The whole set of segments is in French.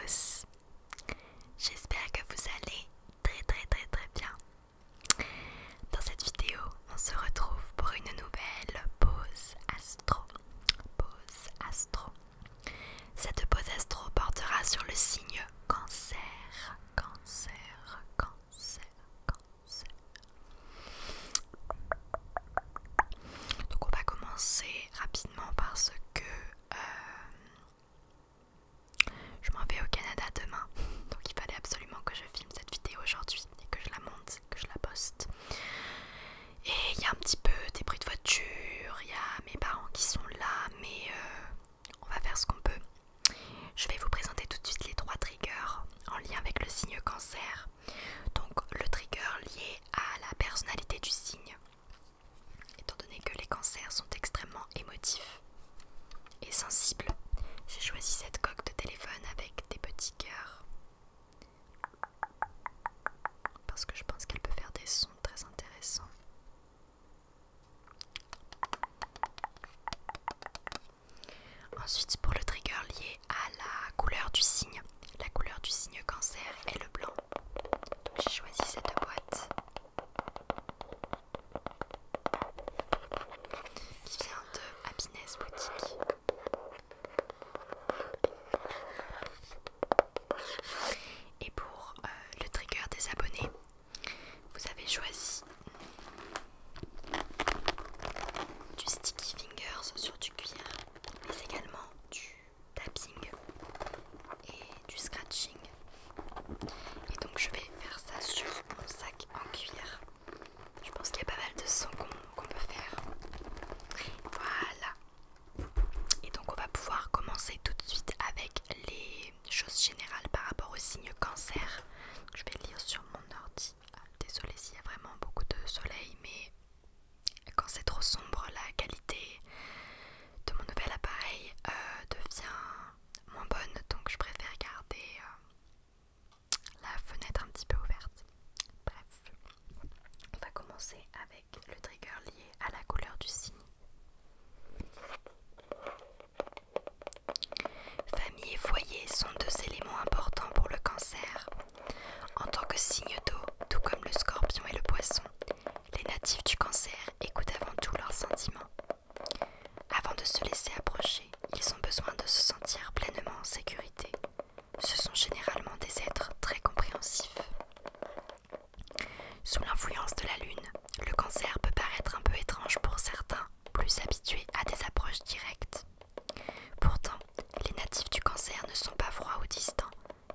tous, j'espère que vous allez très bien. Dans cette vidéo, on se retrouve pour une nouvelle pause astro. Cette pause astro portera sur le signe Cancer. Donc on va commencer rapidement parce que je m'en vais au Canada demain, donc il fallait absolument que je filme cette vidéo aujourd'hui et que je la monte, que je la poste. Et il y a un petit peu des bruits de voiture, il y a mes parents qui sont là, mais on va faire ce qu'on peut. Je vais vous présenter tout de suite les 3 triggers en lien avec le signe Cancer. Donc le trigger lié à la personnalité du signe, étant donné que les cancers sont extrêmement émotifs et sensibles. J'ai choisi cette coque de téléphone avec des petits cœurs parce que je pense qu'elle peut faire des sons très intéressants. Ensuite, pour le trigger lié à la couleur du signe, la couleur du signe Cancer est le blanc. Donc j'ai choisi cette boîte qui vient de Happiness Boutique. Et pour le trigger des abonnés, vous avez choisi du sticky fingers sur du cuir, mais également du tapping et du scratching. Et donc je vais faire ça sur mon sac en cuir. Je pense qu'il y a pas mal de sons qu'on peut faire. Voilà. Et donc on va pouvoir commencer tout de suite avec les choses générales par rapport au signe Cancer. Je vais lire sur mon ordi. Désolée s'il y a vraiment beaucoup de soleil, mais quand c'est trop sombre, la qualité de mon nouvel appareil devient moins bonne, donc je préfère garder la fenêtre un petit peu ouverte. Bref, on va commencer avec le trigger lié à la couleur du signe. Famille et foyer sont 2 éléments importants pour le Cancer. En tant que signe d'eau, tout comme le Scorpion et le Poisson, les natifs du Cancer écoutent avant tout leurs sentiments. Avant de se laisser approcher, ils ont besoin de se sentir pleinement en sécurité. Ce sont généralement des êtres très compréhensifs. Sous l'influence de la Lune, le Cancer peut paraître un peu étrange pour certains, plus habitués à des approches directes. Pourtant, les natifs du Cancer ne sont pas froids ou distants.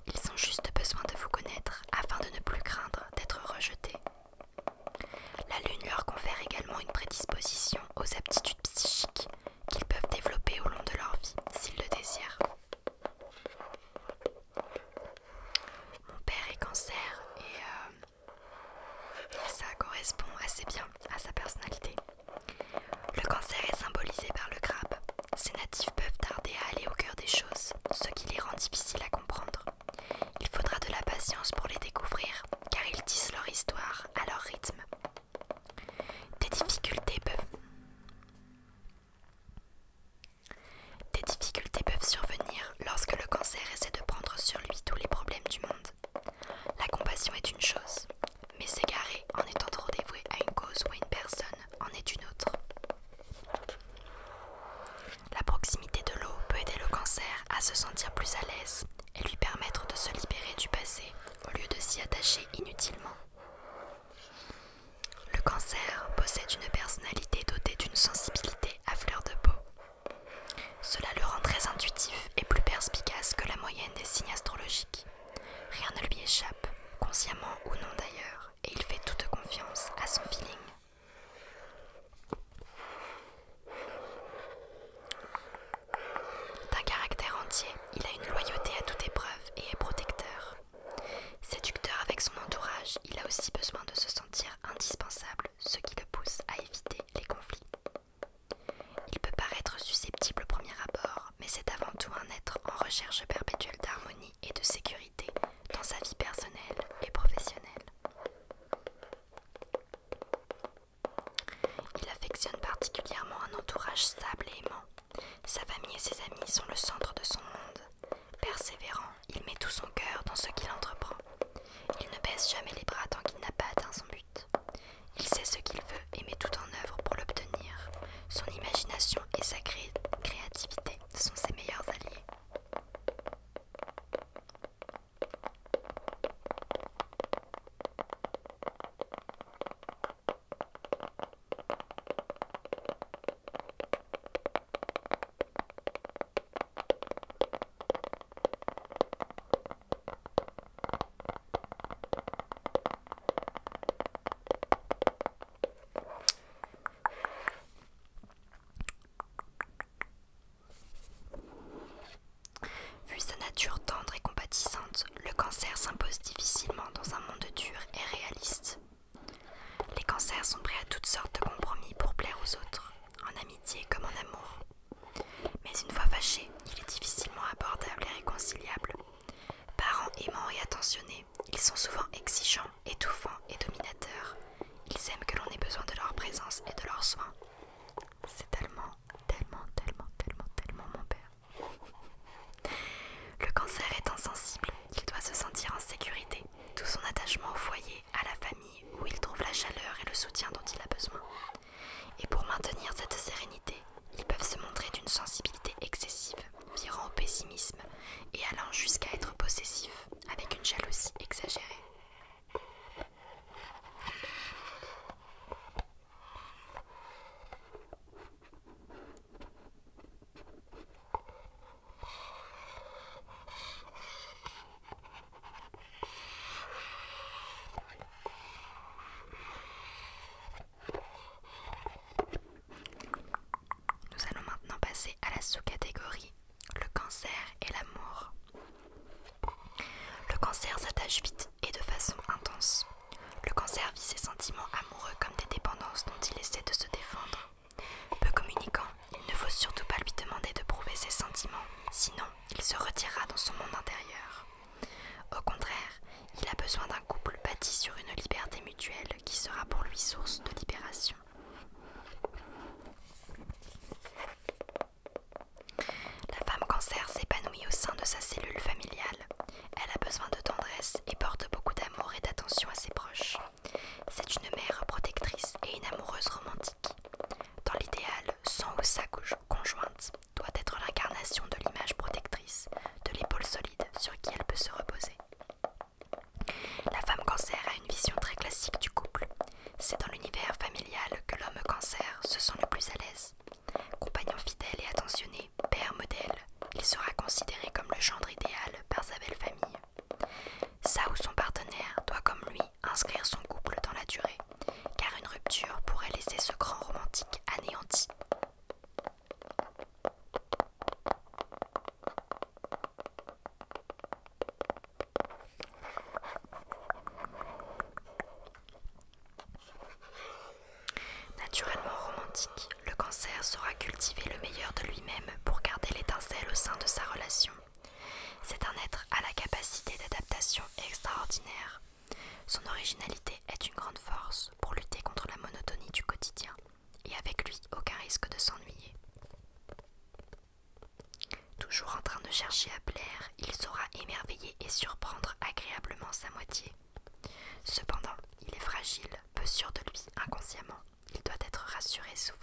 Ils ont juste besoin de vous connaître afin de ne plus craindre d'être rejetés. La Lune leur confère également une prédisposition aux aptitudes psychiques qu'ils peuvent développer au long de leur vie s'ils le désirent. Mon père est Cancer et ça correspond assez bien à sa personnalité. Le Cancer est symbolisé par le crabe. Ces natifs peuvent tarder à aller au cœur des choses, ce qui les rend difficiles à comprendre. Il faudra de la patience pour les découvrir, car ils tissent leur histoire à leur rythme. Des difficultés peuvent survenir lorsque le Cancer essaie de prendre sur lui tous les problèmes du monde. La compassion est une chose, mais s'égarer en étant trop dévoué à une cause ou à une personne en est une autre. La proximité de l'eau peut aider le Cancer à se sentir plus à l'aise et lui permettre de se libérer du passé au lieu de s'y attacher inutilement. Le Cancer possède une personnalité dotée d'une sensibilité à fleur de peau. Cela le rend très intuitif et plus perspicace que la moyenne des signes astrologiques. Rien ne lui échappe, consciemment ou non d'ailleurs, et il fait toute confiance à son feeling. D'un caractère entier, il a une loyauté à toute épreuve et est protecteur. Séducteur avec son entourage, il a aussi besoin de se sentir indispensable, ce qui le pousse à éviter les conflits. Il peut paraître susceptible au premier abord, mais c'est avant tout un être en recherche perpétuelle d'harmonie et de sécurité dans sa vie personnelle et professionnelle. Il affectionne particulièrement un entourage stable et aimant. Sa famille et ses amis sont le centre de son monde. Persévérant, il met tout son cœur dans ce qu'il entreprend. Il ne baisse jamais les bras tant qu'il n'a pas atteint son but. Il sait ce qu'il veut et met tout en œuvre pour l'obtenir. Son imagination et sa créativité sont ses meilleurs alliés. Vu sa nature tendre et compatissante, le cancer s'impose difficilement dans un monde dur et réaliste. Les cancers sont prêts à toutes sortes de compromis pour plaire aux autres, en amitié comme en amour. Mais une fois fâchés, il est difficilement abordable et réconciliable. Parents aimants et attentionnés, ils sont souvent exigeants, étouffants et dominateurs. Ils aiment que l'on ait besoin de leur présence et de leurs soins. C'est tellement mon père. Le cancer est insensible, il doit se sentir en sécurité, tout son attachement au foyer, à la famille, où il trouve la chaleur et le soutien dont il a besoin. Et pour maintenir cette sérénité, ils peuvent se montrer d'une sensibilité excessive, virant au pessimisme et allant jusqu'à être possessifs, avec une jalousie exagérée. Nous allons maintenant passer à la sous-catégorie, le cancer et l'amour. Le cancer s'attache vite et de façon intense. Le cancer vit ses sentiments amoureux comme des dépendances dont il essaie de se défendre. Peu communicant, il ne faut surtout pas lui demander de prouver ses sentiments, sinon il se retirera dans son monde intérieur. Au contraire, il a besoin d'un couple bâti sur une liberté mutuelle qui sera pour lui source de libération. La femme cancer s'épanouit au sein de sa cellule familiale. Elle a besoin de tendresse et porte beaucoup d'amour et d'attention à ses proches. C'est une mère protectrice et une amoureuse romantique. Dans l'idéal, son ou sa conjointe doit être l'incarnation de l'image protectrice, de l'épaule solide sur qui elle peut se reposer. La femme cancer a une vision très classique du couple. C'est dans l'univers familial que l'homme cancer se sent le plus à l'aise. Compagnon fidèle et attentionné, père modèle, il sera considéré comme le gendre idéal par sa belle famille. Sa ou son partenaire doit comme lui inscrire son couple dans la durée, car une rupture pourrait laisser ce grand romantique anéanti. Naturellement romantique, le cancer saura cultiver le meilleur de lui-même pour garder l'étincelle au sein de sa relation. C'est un être à la capacité d'adaptation extraordinaire. Son originalité est une grande force pour lutter contre la monotonie du quotidien, et avec lui aucun risque de s'ennuyer. Toujours en train de chercher à plaire, il saura émerveiller et surprendre agréablement sa moitié. Cependant, il est fragile, peu sûr de lui inconsciemment. Il doit être rassuré souvent.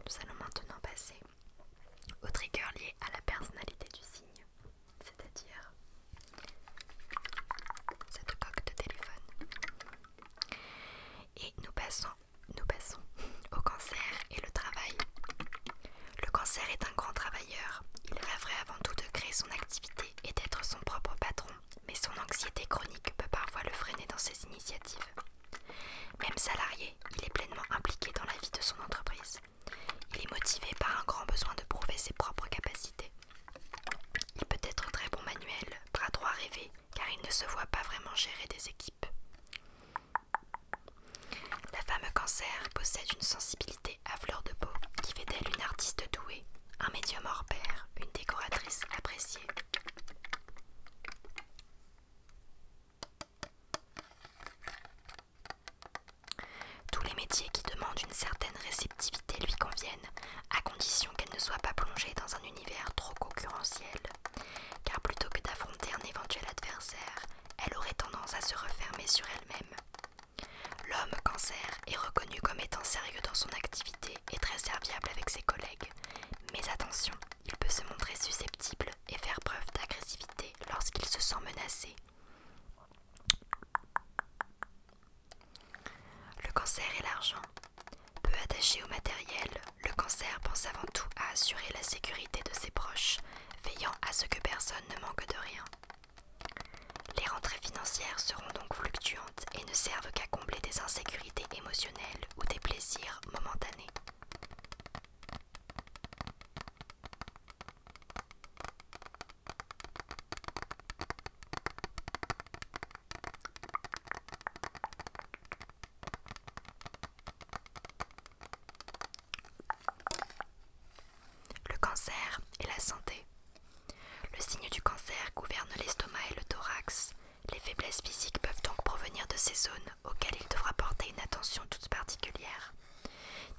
Nous allons maintenant passer aux triggers liés à la personnalité du signe, c'est-à-dire cette coque de téléphone. Et nous passons au cancer et le travail. Le cancer est un grand travailleur. Il rêverait avant tout de créer son activité et d'être son propre patron, mais son anxiété chronique peut parfois le freiner dans ses initiatives. Même salarié, il est pleinement impliqué dans la vie de son entreprise. Il est motivé par un grand besoin de prouver ses propres capacités. Il peut être très bon manuel, bras droit rêvé, car il ne se voit pas vraiment gérer des équipes. La femme cancer possède une sensibilité à fleur de peau qui fait d'elle une artiste douée, un médium hors pair, une décoratrice appréciée. Tous les métiers qui demandent une certaine réceptivité lui conviennent, à condition qu'elle ne soit pas plongée dans un univers trop concurrentiel, car plutôt que d'affronter un éventuel adversaire, elle aurait tendance à se refermer sur elle-même. L'homme cancer est reconnu comme étant sérieux dans son activité et très serviable avec ses collègues, mais attention, il peut se montrer susceptible et faire preuve d'agressivité lorsqu'il se sent menacé. Le cancer et l'argent. Peu attaché au matériel, le cancer pense avant tout à assurer la sécurité de ses proches, veillant à ce que personne ne manque de rien. Les rentrées financières seront donc fluctuantes et ne servent qu'à combler des insécurités émotionnelles ou des plaisirs momentanés. Le cancer et la santé. Le signe du cancer gouverne l'estomac et le thorax. Les faiblesses physiques peuvent donc provenir de ces zones auxquelles il devra porter une attention toute particulière.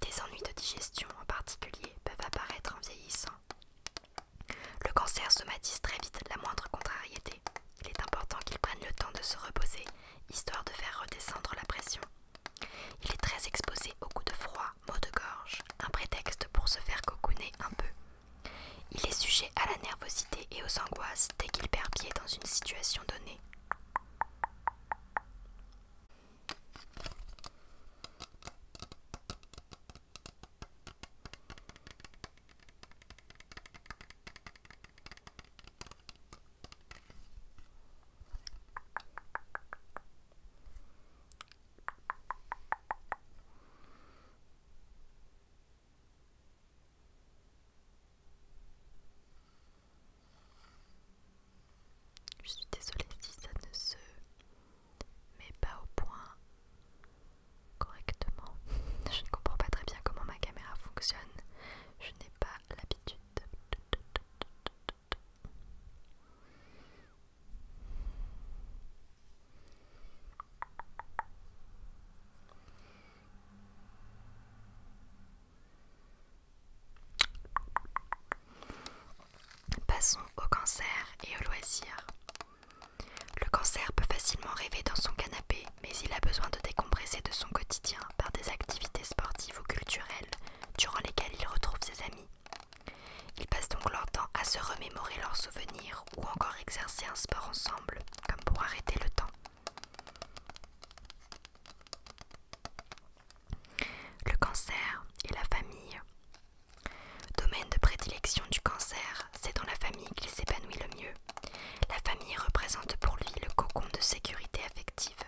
Des ennuis de digestion en particulier peuvent apparaître en vieillissant. Le cancer somatise très vite la moindre contrariété. Il est important qu'il prenne le temps de se reposer, histoire de faire redescendre la pression. Il est très exposé aux coups de froid, maux de gorge, un prétexte pour se faire cocooner un peu. Il est sujet à la nervosité et aux angoisses dès qu'il perd pied dans une situation donnée. Je suis désolée si ça ne se met pas au point correctement. Je ne comprends pas très bien comment ma caméra fonctionne. Je n'ai pas l'habitude. Passons au cancer et au loisir. Le cancer peut facilement rêver dans son canapé, mais il a besoin de décompresser de son quotidien par des activités sportives ou culturelles durant lesquelles il retrouve ses amis. Ils passent donc leur temps à se remémorer leurs souvenirs ou encore exercer un sport ensemble, comme pour arrêter le temps. Le cancer et la famille. Domaine de prédilection du cancer, c'est dans la famille qu'il s'épanouit le mieux. La famille représente pour lui le cocon de sécurité affective.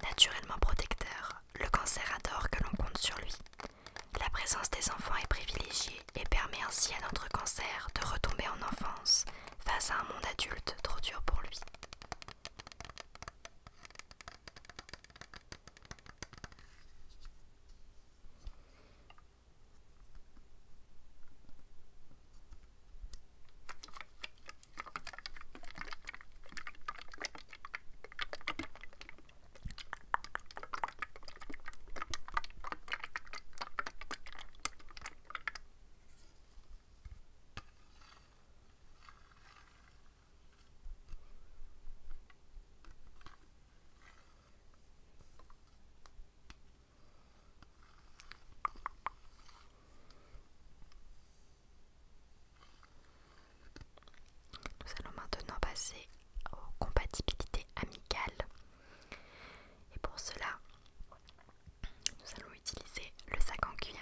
Naturellement protecteur, le cancer adore que l'on compte sur lui. La présence des enfants est privilégiée et permet ainsi à notre cancer de retomber en enfance face à un monde adulte trop dur pour lui. Nous allons maintenant passer aux compatibilités amicales. Et pour cela, nous allons utiliser le sac en cuir.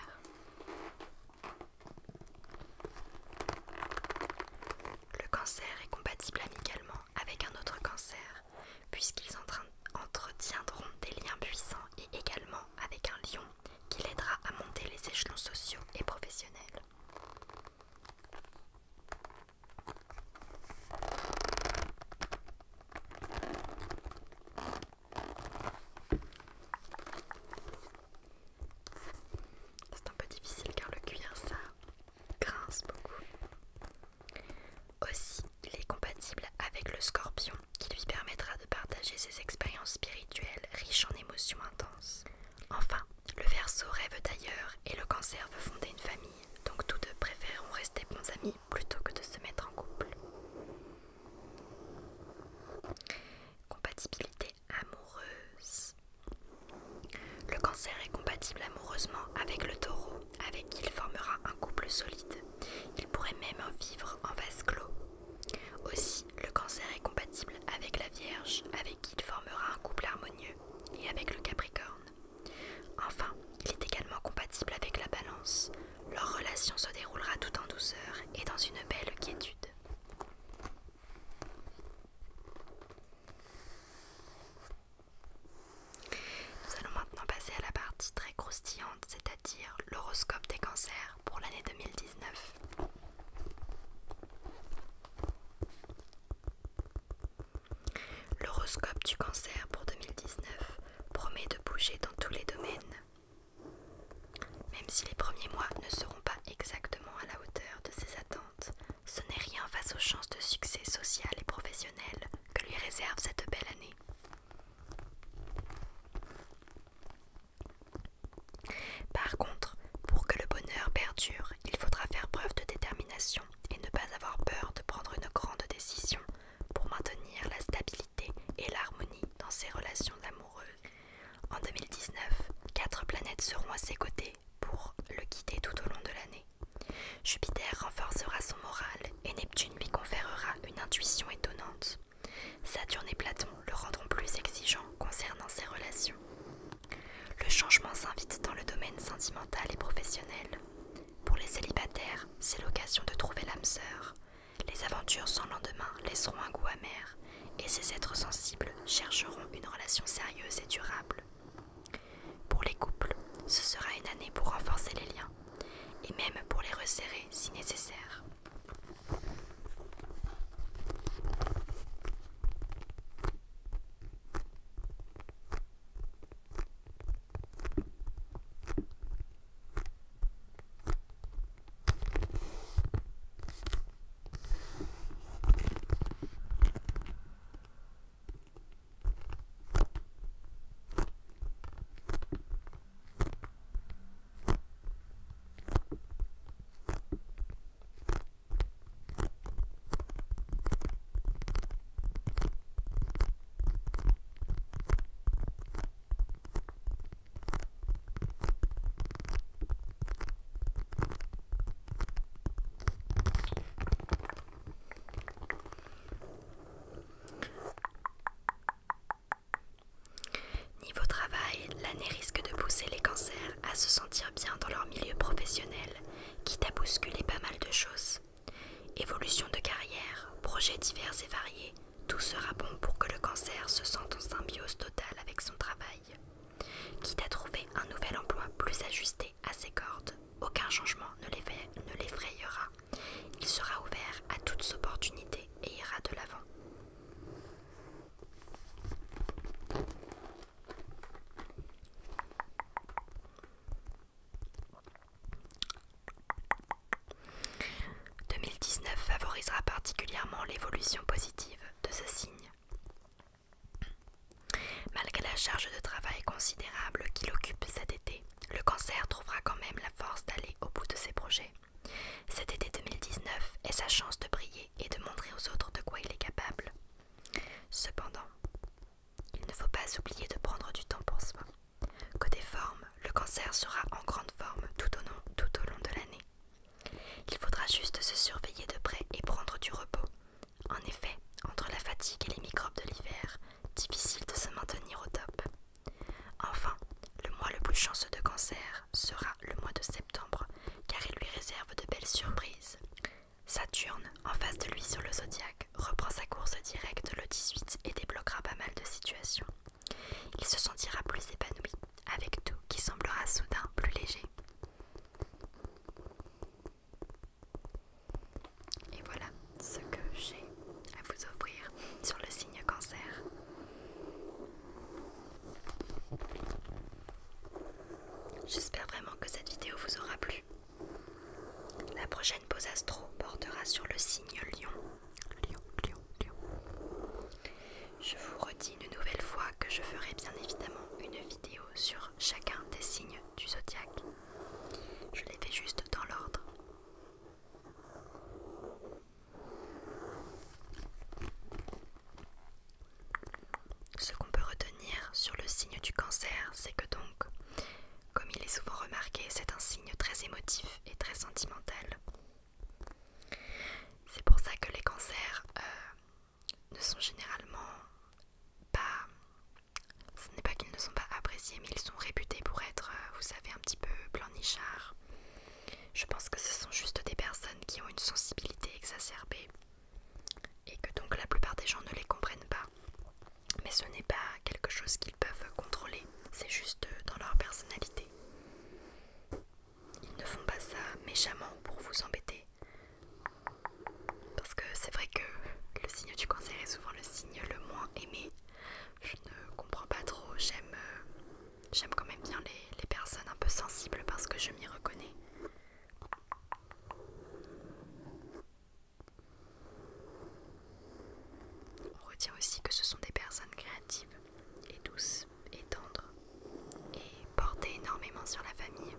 Le cancer est compatible amicalement avec un autre cancer, puisqu'ils entretiendront des liens puissants et également avec un lion qui l'aidera à monter les échelons sociaux et professionnels. C'est un peu difficile car le cuir ça grince beaucoup. Compatibilité amoureuse. Le cancer est compatible amoureusement avec le taureau, avec qui il formera un couple solide. Il pourrait même vivre en vase clos. Aussi, le cancer est compatible avec la Vierge, avec qui il formera un couple harmonieux, et avec le Capricorne. Enfin, il est également compatible avec la Balance. Leur relation se déroulera tout en douceur et dans une belle quiétude. Nous allons maintenant passer à la partie très croustillante, c'est-à-dire l'horoscope des cancers pour l'année 2019. L'horoscope du cancer pour 2019 promet de bouger dans tous les domaines. Même si les premiers mois ne seront pas exactement à la hauteur de ses attentes, ce n'est rien face aux chances de succès social et professionnel que lui réserve cette belle année. Par contre, pour que le bonheur perdure, il faudra faire preuve de détermination et ne pas avoir peur de prendre une grande décision pour maintenir la stabilité et l'harmonie dans ses relations amoureuses. En 2019, 4 planètes seront à ses côtés pour le guider tout au long de l'année. Jupiter renforcera son moral et Neptune lui conférera une intuition étonnante. Saturne et Platon le rendront plus exigeant concernant ses relations. Le changement s'invite dans le domaine sentimental et professionnel. Pour les célibataires, c'est l'occasion de trouver l'âme sœur. Les aventures sans lendemain laisseront un goût amer, et ces êtres sensibles chercheront une relation sérieuse et durable. Pour les couples, ce sera une année pour renforcer les liens, et même pour les resserrer si nécessaire. Niveau travail, l'année risque de pousser les cancers à se sentir bien dans leur milieu professionnel, quitte à bousculer pas mal de choses. Évolution de carrière, projets divers et variés, tout sera bon pour que le cancer se sente en symbiose totale avec son travail. Quitte à trouver un nouvel emploi plus ajusté à ses cordes, aucun changement ne l'effrayera. Il sera ouvert à toutes opportunités et ira de l'avant. Favorisera particulièrement l'évolution positive de ce signe. Malgré la charge de travail considérable qu'il occupe cet été, le cancer trouvera quand même la force d'aller au bout de ses projets. Cet été 2019 est sa chance de briller et de montrer aux autres de quoi il est capable. Cependant, il ne faut pas oublier de prendre du temps pour soi. Côté forme, le cancer sera en grande forme tout au long de l'année. Il faudra juste se surveiller de près et prendre du repos. En effet, entre la fatigue et les microbes de l'hiver, difficile de se maintenir au top. Enfin, le mois le plus chanceux de cancer sera le mois de septembre, car il lui réserve de belles surprises. Saturne, en face de lui sur le zodiaque, reprend sa course directe le 18 et débloquera pas mal de situations. Il se sentira plus épanoui, avec tout qui semblera soudain plus léger. Et voilà ce que j'ai à vous offrir sur le signe cancer. J'espère vraiment que cette vidéo vous aura plu. La prochaine pause astro portera sur le signe Lion. Je vous redis une nouvelle fois que je ferai bien évidemment une vidéo sur chacun des signes du zodiaque. Je les fais juste dans l'ordre. remarqué, c'est un signe très émotif et très sentimental. C'est pour ça que les cancers ne sont généralement pas... Ce n'est pas qu'ils ne sont pas appréciés, mais ils sont réputés pour être, vous savez, un petit peu pleurnichards. Je pense que ce sont juste des personnes qui ont une sensibilité exacerbée et que donc la plupart des gens ne les comprennent pas. Mais ce n'est pas quelque chose qu'ils peuvent contrôler, c'est juste dans leur personnalité. Ils ne font pas ça méchamment pour vous embêter. Parce que c'est vrai que le signe du cancer est souvent le signe le moins aimé. Je ne comprends pas trop, j'aime quand même bien les personnes un peu sensibles parce que je m'y reconnais. On retient aussi que ce sont des personnes créatives et douces et tendres et portées énormément sur la famille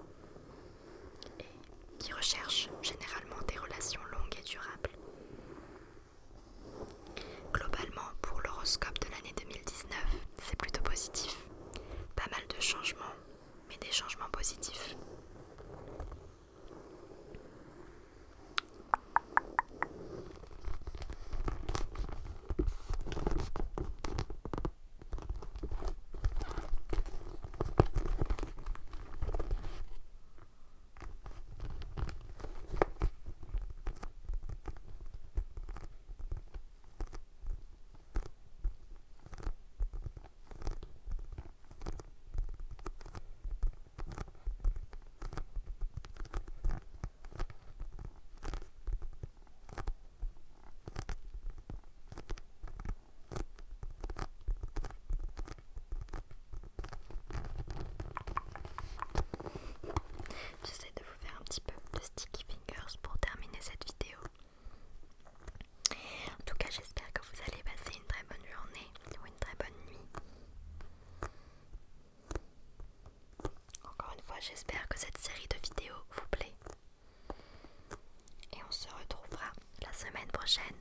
et qui recherchent généralement des relations longues et durables. Globalement, pour l'horoscope de l'année 2019, c'est plutôt positif. Pas mal de changements, mais des changements positifs. J'essaie de vous faire un petit peu de sticky fingers pour terminer cette vidéo. En tout cas, j'espère que vous allez passer une très bonne journée ou une très bonne nuit. Encore une fois, j'espère que cette série de vidéos vous plaît. Et on se retrouvera la semaine prochaine